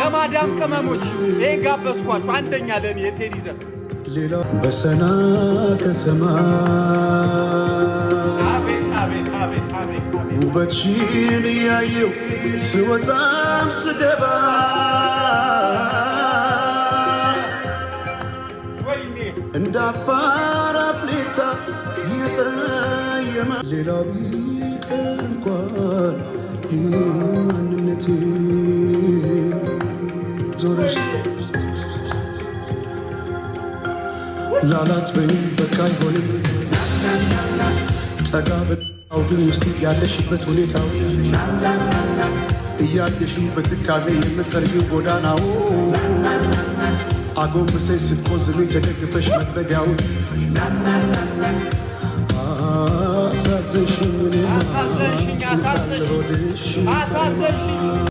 ለማዳም ቅመሞች ይሄን ጋበዝኳችሁ። አንደኛ ለኔ የቴዲ ዘፈን ሌላ በሰና ከተማ አቤት አቤት አቤት አቤት ውበትሽን እያየው ስወጣም ስገባ ወይኔ እንደ አፋር አፍሌታ የጠየማ ሌላ ቢቀር እንኳን ማንነቴ ዞረሽ ላላት በይም በቃ አይሆንም ጠጋ በጣው ግን ውስጥ ያለሽበት ሁኔታው እያየሽው በትካዜ የምትጠርጊው ጎዳናው አጎንብሰሽ ስትቆዝሚ ተደግፈሽ መጥረጊያውን አሳዘንሽኝ